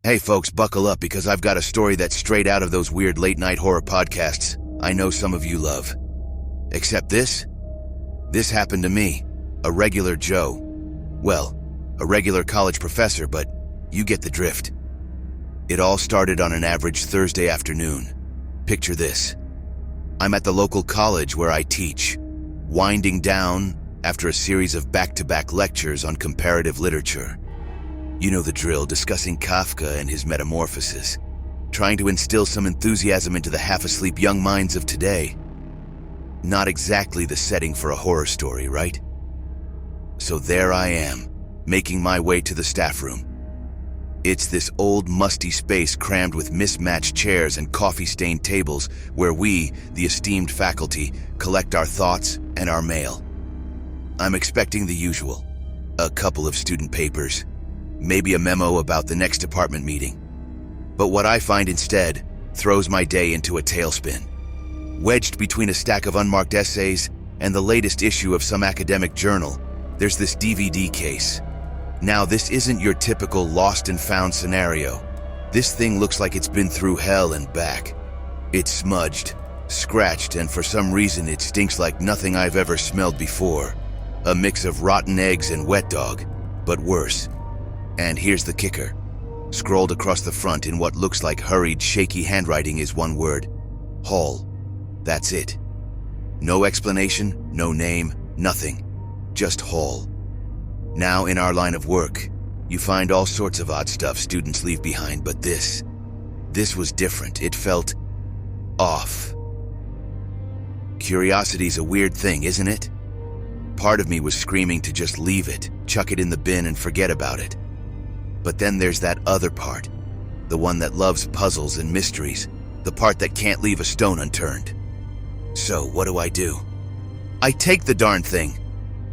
Hey folks, buckle up because I've got a story that's straight out of those weird late-night horror podcasts I know some of you love. Except this happened to me, a regular Joe. Well, a regular college professor, but you get the drift. It all started on an average Thursday afternoon. Picture this. I'm at the local college where I teach, winding down after a series of back-to-back lectures on comparative literature. You know the drill, discussing Kafka and his metamorphosis, trying to instill some enthusiasm into the half-asleep young minds of today. Not exactly the setting for a horror story, right? So there I am, making my way to the staff room. It's this old, musty space crammed with mismatched chairs and coffee-stained tables where we, the esteemed faculty, collect our thoughts and our mail. I'm expecting the usual. A couple of student papers, maybe a memo about the next department meeting. But what I find instead throws my day into a tailspin. Wedged between a stack of unmarked essays and the latest issue of some academic journal, there's this DVD case. Now, this isn't your typical lost and found scenario. This thing looks like it's been through hell and back. It's smudged, scratched, and for some reason it stinks like nothing I've ever smelled before. A mix of rotten eggs and wet dog, but worse. And here's the kicker. Scrolled across the front in what looks like hurried, shaky handwriting is one word. Hall. That's it. No explanation, no name, nothing. Just Hall. Now, in our line of work, you find all sorts of odd stuff students leave behind, but this was different. It felt off. Curiosity's a weird thing, isn't it? Part of me was screaming to just leave it, chuck it in the bin and forget about it. But then there's that other part, the one that loves puzzles and mysteries, the part that can't leave a stone unturned. So what do? I take the darn thing,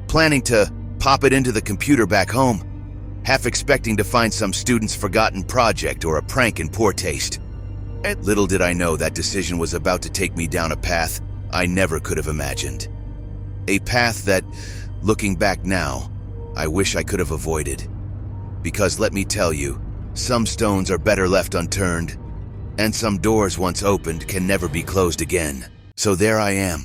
planning to pop it into the computer back home, half expecting to find some student's forgotten project or a prank in poor taste. Little did I know that decision was about to take me down a path I never could have imagined. A path that, looking back now, I wish I could have avoided. Because let me tell you, some stones are better left unturned, and some doors once opened can never be closed again. So there I am,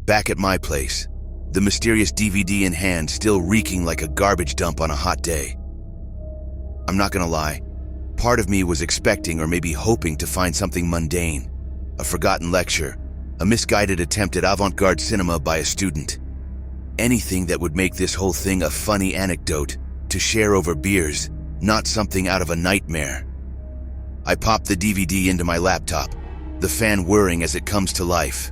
back at my place, the mysterious DVD in hand, still reeking like a garbage dump on a hot day. I'm not gonna lie, part of me was expecting or maybe hoping to find something mundane, a forgotten lecture, a misguided attempt at avant-garde cinema by a student. Anything that would make this whole thing a funny anecdote to share over beers, not something out of a nightmare. I pop the DVD into my laptop, the fan whirring as it comes to life.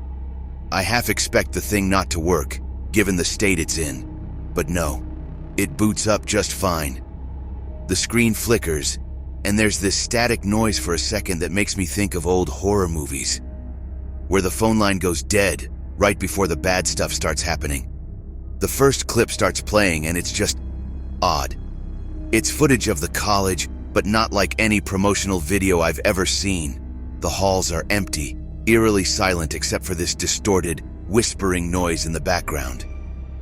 I half expect the thing not to work, given the state it's in. But no, it boots up just fine. The screen flickers, and there's this static noise for a second that makes me think of old horror movies, where the phone line goes dead right before the bad stuff starts happening. The first clip starts playing and it's just odd. It's footage of the college, but not like any promotional video I've ever seen. The halls are empty, eerily silent except for this distorted, whispering noise in the background.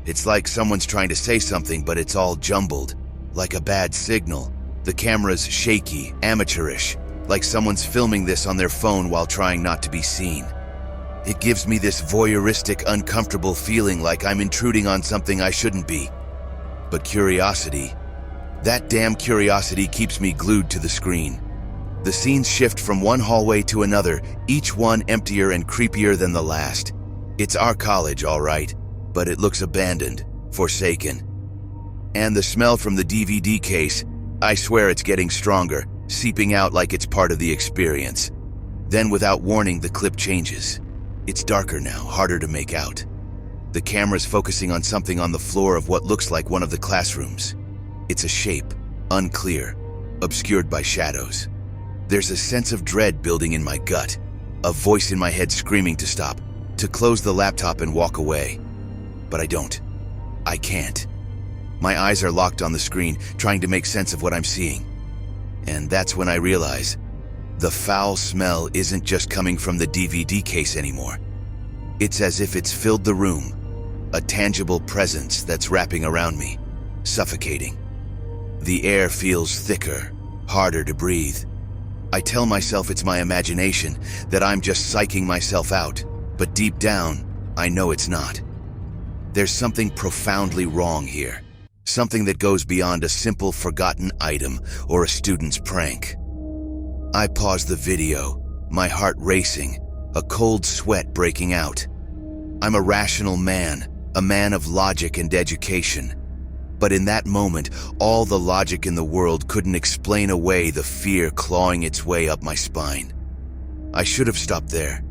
It's like someone's trying to say something, but it's all jumbled, like a bad signal. The camera's shaky, amateurish, like someone's filming this on their phone while trying not to be seen. It gives me this voyeuristic, uncomfortable feeling like I'm intruding on something I shouldn't be. But curiosity, that damn curiosity keeps me glued to the screen. The scenes shift from one hallway to another, each one emptier and creepier than the last. It's our college, all right, but it looks abandoned, forsaken. And the smell from the DVD case, I swear it's getting stronger, seeping out like it's part of the experience. Then without warning, the clip changes. It's darker now, harder to make out. The camera's focusing on something on the floor of what looks like one of the classrooms. It's a shape, unclear, obscured by shadows. There's a sense of dread building in my gut, a voice in my head screaming to stop, to close the laptop and walk away. But I don't. I can't. My eyes are locked on the screen, trying to make sense of what I'm seeing. And that's when I realize the foul smell isn't just coming from the DVD case anymore. It's as if it's filled the room, a tangible presence that's wrapping around me, suffocating. The air feels thicker, harder to breathe, I tell myself it's my imagination, that I'm just psyching myself out, but deep down, I know it's not. There's something profoundly wrong here. Something that goes beyond a simple forgotten item or a student's prank. I pause the video, my heart racing, a cold sweat breaking out. I'm a rational man, a man of logic and education. But in that moment, all the logic in the world couldn't explain away the fear clawing its way up my spine. I should have stopped there,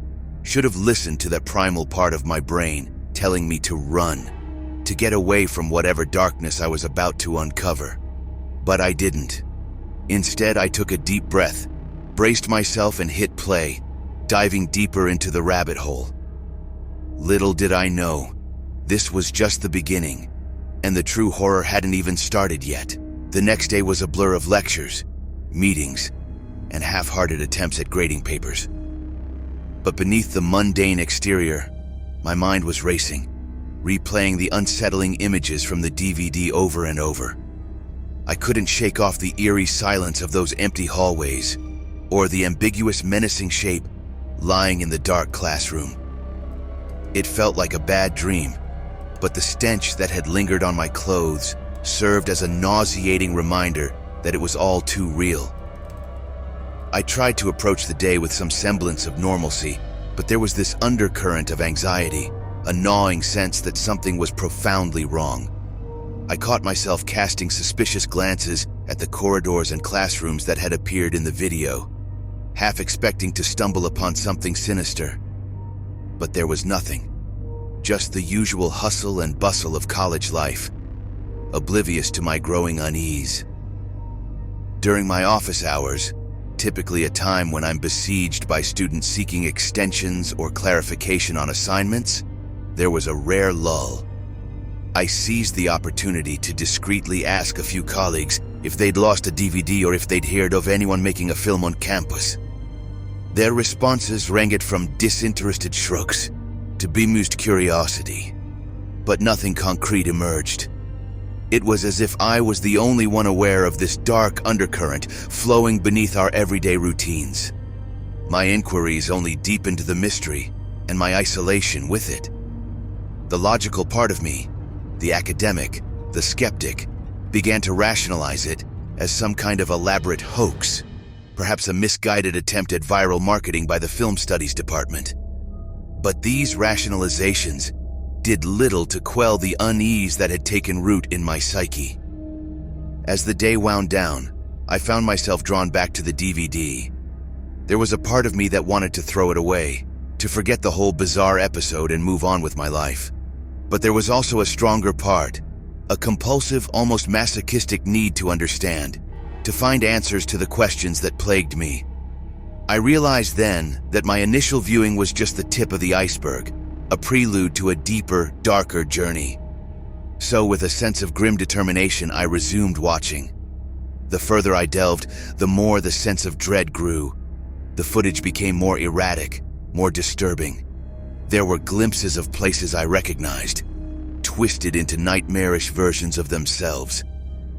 should have listened to that primal part of my brain telling me to run, to get away from whatever darkness I was about to uncover. But I didn't. Instead, I took a deep breath, braced myself and hit play, diving deeper into the rabbit hole. Little did I know, this was just the beginning, and the true horror hadn't even started yet. The next day was a blur of lectures, meetings, and half-hearted attempts at grading papers. But beneath the mundane exterior, my mind was racing, replaying the unsettling images from the DVD over and over. I couldn't shake off the eerie silence of those empty hallways, or the ambiguous, menacing shape lying in the dark classroom. It felt like a bad dream, but the stench that had lingered on my clothes served as a nauseating reminder that it was all too real. I tried to approach the day with some semblance of normalcy, but there was this undercurrent of anxiety, a gnawing sense that something was profoundly wrong. I caught myself casting suspicious glances at the corridors and classrooms that had appeared in the video, half expecting to stumble upon something sinister. But there was nothing, just the usual hustle and bustle of college life, oblivious to my growing unease. During my office hours, typically a time when I'm besieged by students seeking extensions or clarification on assignments, there was a rare lull. I seized the opportunity to discreetly ask a few colleagues if they'd lost a DVD or if they'd heard of anyone making a film on campus. Their responses ranged from disinterested shrugs to bemused curiosity, but nothing concrete emerged. It was as if I was the only one aware of this dark undercurrent flowing beneath our everyday routines. My inquiries only deepened the mystery and my isolation with it. The logical part of me, the academic, the skeptic, began to rationalize it as some kind of elaborate hoax, perhaps a misguided attempt at viral marketing by the film studies department. But these rationalizations did little to quell the unease that had taken root in my psyche. As the day wound down, I found myself drawn back to the DVD. There was a part of me that wanted to throw it away, to forget the whole bizarre episode and move on with my life. But there was also a stronger part, a compulsive, almost masochistic need to understand, to find answers to the questions that plagued me. I realized then that my initial viewing was just the tip of the iceberg, a prelude to a deeper, darker journey. So with a sense of grim determination, I resumed watching. The further I delved, the more the sense of dread grew. The footage became more erratic, more disturbing. There were glimpses of places I recognized, twisted into nightmarish versions of themselves,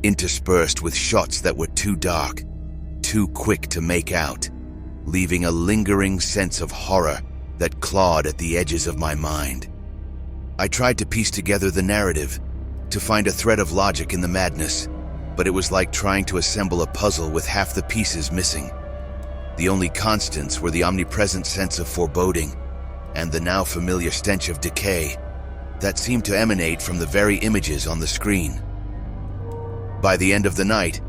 interspersed with shots that were too dark, too quick to make out, leaving a lingering sense of horror that clawed at the edges of my mind. I tried to piece together the narrative, to find a thread of logic in the madness, but it was like trying to assemble a puzzle with half the pieces missing. The only constants were the omnipresent sense of foreboding and the now familiar stench of decay that seemed to emanate from the very images on the screen. By the end of the night,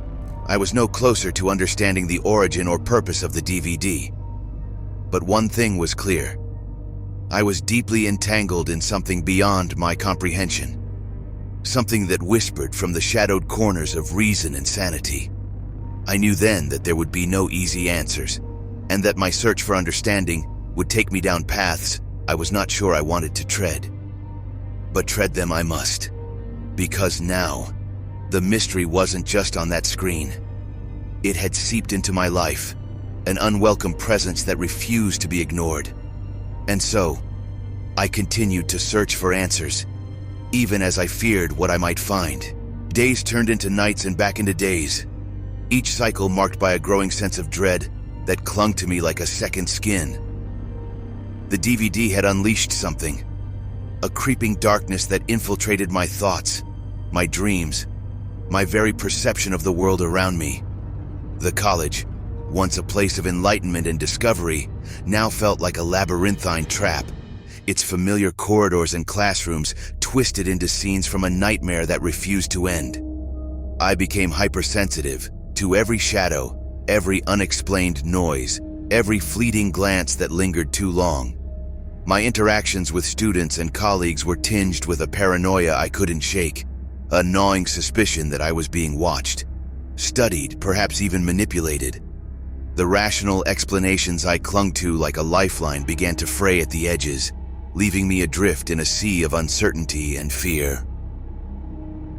I was no closer to understanding the origin or purpose of the DVD. But one thing was clear. I was deeply entangled in something beyond my comprehension. Something that whispered from the shadowed corners of reason and sanity. I knew then that there would be no easy answers, and that my search for understanding would take me down paths I was not sure I wanted to tread. But tread them I must, because now, the mystery wasn't just on that screen. It had seeped into my life, an unwelcome presence that refused to be ignored. And so, I continued to search for answers, even as I feared what I might find. Days turned into nights and back into days, each cycle marked by a growing sense of dread that clung to me like a second skin. The DVD had unleashed something, a creeping darkness that infiltrated my thoughts, my dreams, my very perception of the world around me. The college, once a place of enlightenment and discovery, now felt like a labyrinthine trap, its familiar corridors and classrooms twisted into scenes from a nightmare that refused to end. I became hypersensitive to every shadow, every unexplained noise, every fleeting glance that lingered too long. My interactions with students and colleagues were tinged with a paranoia I couldn't shake, a gnawing suspicion that I was being watched, studied, perhaps even manipulated. The rational explanations I clung to like a lifeline began to fray at the edges, leaving me adrift in a sea of uncertainty and fear.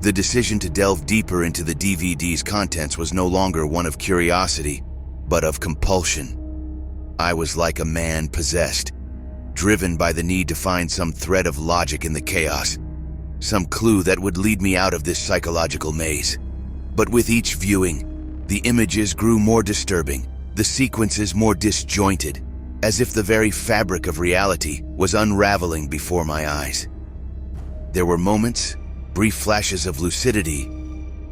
The decision to delve deeper into the DVD's contents was no longer one of curiosity, but of compulsion. I was like a man possessed, driven by the need to find some thread of logic in the chaos, some clue that would lead me out of this psychological maze. But with each viewing, the images grew more disturbing, the sequences more disjointed, as if the very fabric of reality was unraveling before my eyes. There were moments, brief flashes of lucidity,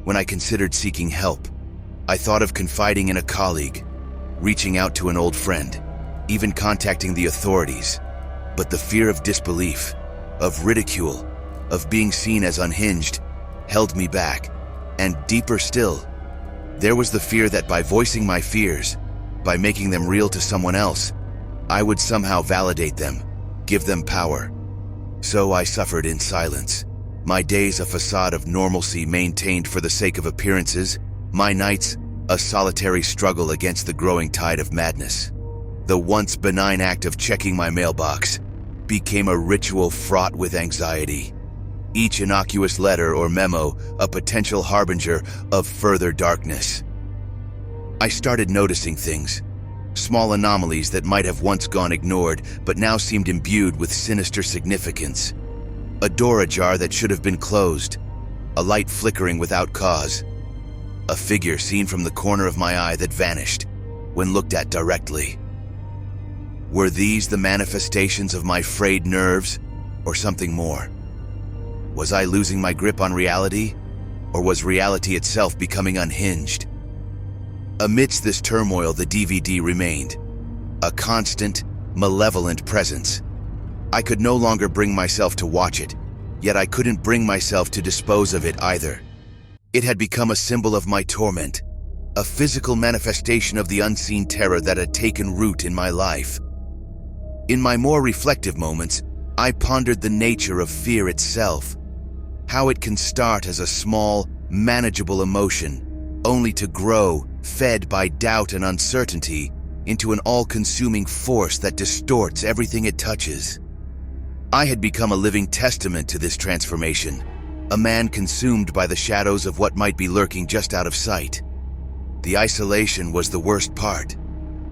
when I considered seeking help. I thought of confiding in a colleague, reaching out to an old friend, even contacting the authorities. But the fear of disbelief, of ridicule, of being seen as unhinged, held me back. And deeper still, there was the fear that by voicing my fears, by making them real to someone else, I would somehow validate them, give them power. So I suffered in silence, my days a facade of normalcy maintained for the sake of appearances, my nights a solitary struggle against the growing tide of madness. The once benign act of checking my mailbox became a ritual fraught with anxiety. Each innocuous letter or memo a potential harbinger of further darkness. I started noticing things, small anomalies that might have once gone ignored but now seemed imbued with sinister significance. A door ajar that should have been closed, a light flickering without cause, a figure seen from the corner of my eye that vanished when looked at directly. Were these the manifestations of my frayed nerves, or something more? Was I losing my grip on reality, or was reality itself becoming unhinged? Amidst this turmoil, the DVD remained, a constant, malevolent presence. I could no longer bring myself to watch it, yet I couldn't bring myself to dispose of it either. It had become a symbol of my torment, a physical manifestation of the unseen terror that had taken root in my life. In my more reflective moments, I pondered the nature of fear itself, how it can start as a small, manageable emotion, only to grow, fed by doubt and uncertainty, into an all-consuming force that distorts everything it touches. I had become a living testament to this transformation, a man consumed by the shadows of what might be lurking just out of sight. The isolation was the worst part,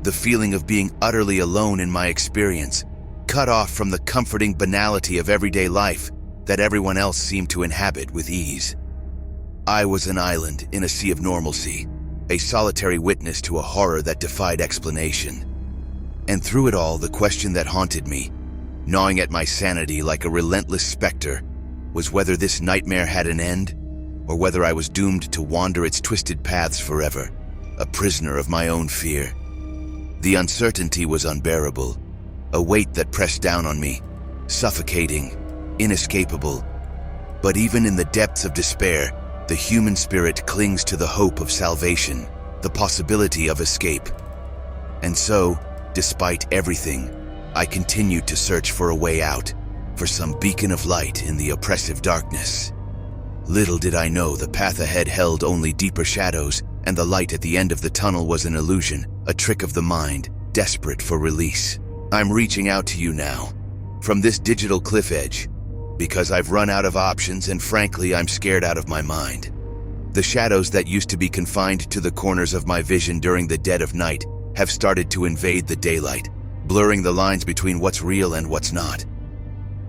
the feeling of being utterly alone in my experience, cut off from the comforting banality of everyday life that everyone else seemed to inhabit with ease. I was an island in a sea of normalcy, a solitary witness to a horror that defied explanation. And through it all, the question that haunted me, gnawing at my sanity like a relentless specter, was whether this nightmare had an end, or whether I was doomed to wander its twisted paths forever, a prisoner of my own fear. The uncertainty was unbearable, a weight that pressed down on me, suffocating, inescapable. But even in the depths of despair, the human spirit clings to the hope of salvation, the possibility of escape. And so, despite everything, I continued to search for a way out, for some beacon of light in the oppressive darkness. Little did I know the path ahead held only deeper shadows, and the light at the end of the tunnel was an illusion, a trick of the mind, desperate for release. I'm reaching out to you now, from this digital cliff edge, because I've run out of options and frankly I'm scared out of my mind. The shadows that used to be confined to the corners of my vision during the dead of night have started to invade the daylight, blurring the lines between what's real and what's not.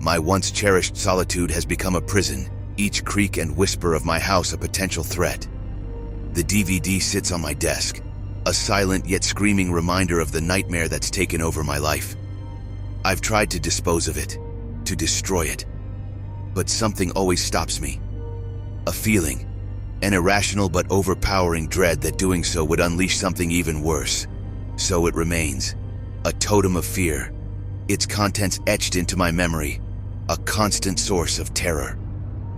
My once cherished solitude has become a prison, each creak and whisper of my house a potential threat. The DVD sits on my desk, a silent yet screaming reminder of the nightmare that's taken over my life. I've tried to dispose of it, to destroy it, but something always stops me. A feeling, an irrational but overpowering dread that doing so would unleash something even worse. So it remains, a totem of fear, its contents etched into my memory, a constant source of terror.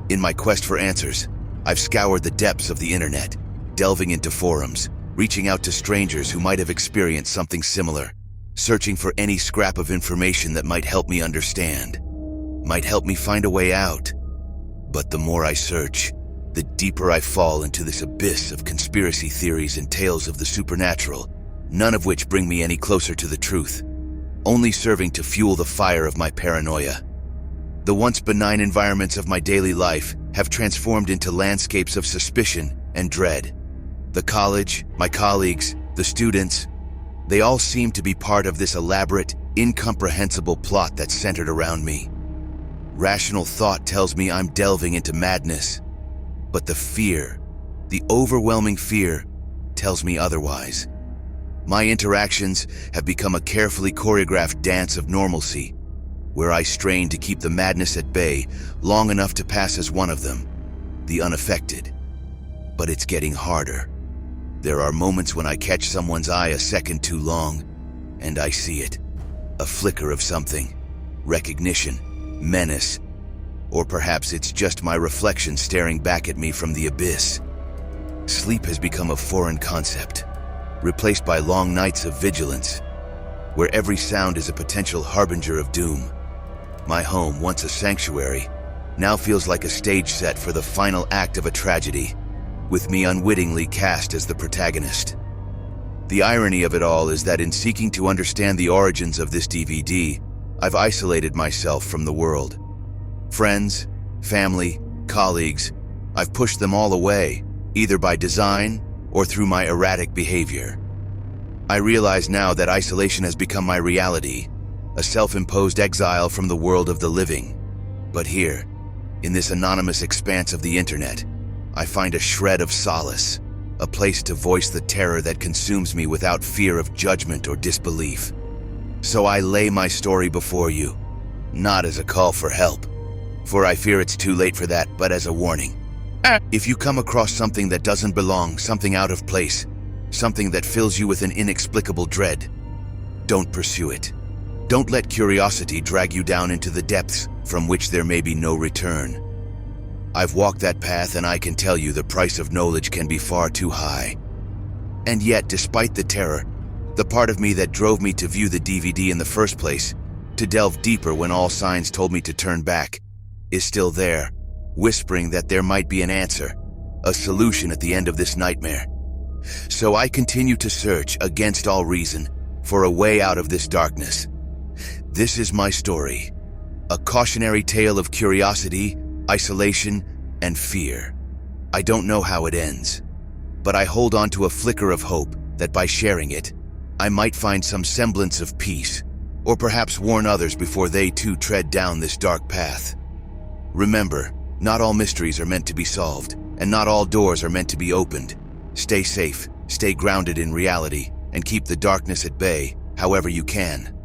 In my quest for answers, I've scoured the depths of the internet, delving into forums, reaching out to strangers who might have experienced something similar, searching for any scrap of information that might help me understand, might help me find a way out. But the more I search, the deeper I fall into this abyss of conspiracy theories and tales of the supernatural, none of which bring me any closer to the truth, only serving to fuel the fire of my paranoia. The once benign environments of my daily life have transformed into landscapes of suspicion and dread. The college, my colleagues, the students, they all seem to be part of this elaborate, incomprehensible plot that's centered around me. Rational thought tells me I'm delving into madness, but the fear, the overwhelming fear, tells me otherwise. My interactions have become a carefully choreographed dance of normalcy, where I strain to keep the madness at bay long enough to pass as one of them, the unaffected. But it's getting harder. There are moments when I catch someone's eye a second too long, and I see it. A flicker of something, recognition, menace, or perhaps it's just my reflection staring back at me from the abyss. Sleep has become a foreign concept, replaced by long nights of vigilance, where every sound is a potential harbinger of doom. My home, once a sanctuary, now feels like a stage set for the final act of a tragedy, with me unwittingly cast as the protagonist. The irony of it all is that in seeking to understand the origins of this DVD, I've isolated myself from the world. Friends, family, colleagues, I've pushed them all away, either by design or through my erratic behavior. I realize now that isolation has become my reality, a self-imposed exile from the world of the living. But here, in this anonymous expanse of the internet, I find a shred of solace, a place to voice the terror that consumes me without fear of judgment or disbelief. So I lay my story before you, not as a call for help, for I fear it's too late for that, but as a warning. If you come across something that doesn't belong, something out of place, something that fills you with an inexplicable dread, don't pursue it. Don't let curiosity drag you down into the depths from which there may be no return. I've walked that path, and I can tell you the price of knowledge can be far too high. And yet, despite the terror, the part of me that drove me to view the DVD in the first place, to delve deeper when all signs told me to turn back, is still there, whispering that there might be an answer, a solution at the end of this nightmare. So I continue to search, against all reason, for a way out of this darkness. This is my story, a cautionary tale of curiosity, isolation, and fear. I don't know how it ends, but I hold on to a flicker of hope that by sharing it, I might find some semblance of peace, or perhaps warn others before they too tread down this dark path. Remember, not all mysteries are meant to be solved, and not all doors are meant to be opened. Stay safe, stay grounded in reality, and keep the darkness at bay, however you can.